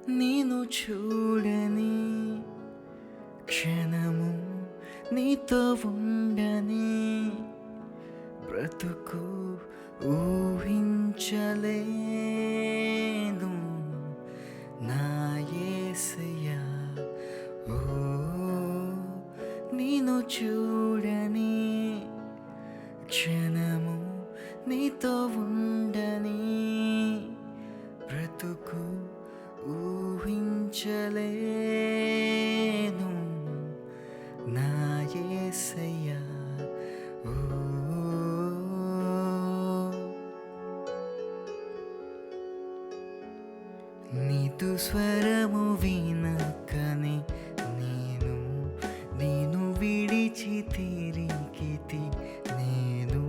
నేను చూడని క్షణము నీతో ఉండని బ్రతుకు ఊహించలేను నా యేసయ్యా. ఓ నేను చూడని క్షణము నీతో ఉండని బ్రతుకు ఊహించలేను నా యేసయ్యా. ఓ నీదు స్వరము వినకనే నేను విడిచి తిరిగితి. నేను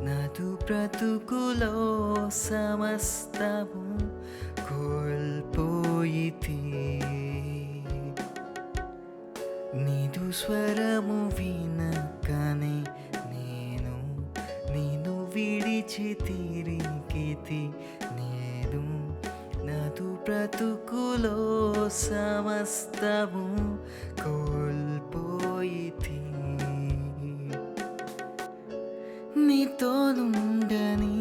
నాదు బ్రతుకులో సమస్తము కోల్పోయితి. నీదు స్వరము వినకనే నేను విడిచి తిరిగితి. నేను నాదు బ్రతుకులో సమస్తము కోల్పోయితి. నీతో నుండని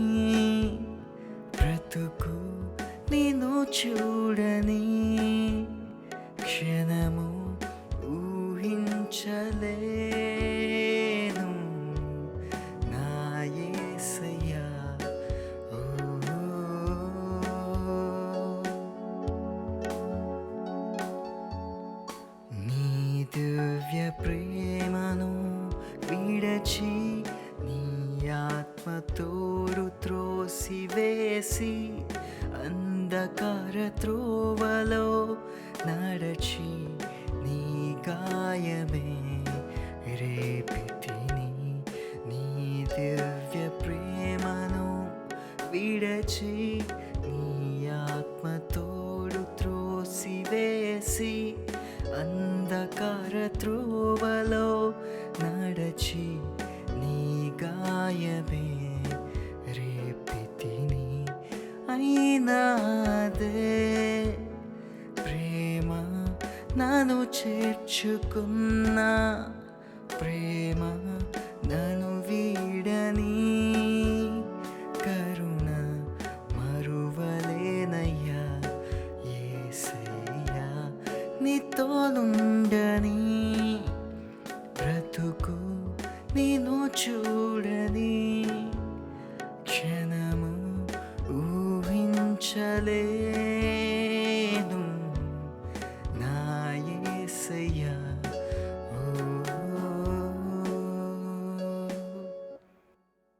బ్రతుకు నిన్ను చూడని క్షణము ఊహించలేను నా యేసయ్యా. ఓ నీ దివ్య ప్రేమను విడచి నీ ఆత్మతోడు త్రోసివేసి అంధకార త్రోవలో నడచి నీ గాయమే రేపితిని. నీ దివ్య ప్రేమను విడచి నీ ఆత్మతోడు త్రోసివేసి అంధకార త్రోవలో నడచి నీ గాయమే రేపితిని. అయినాదే ప్రేమ నన్ను చేర్చుకున్న ప్రేమ నన్ను వీడని కరుణ మరువలేనయ్యా యేసయ్యా. నీతో నుండని బ్రతుకు నేను చూడని క్షణము ఊహించలే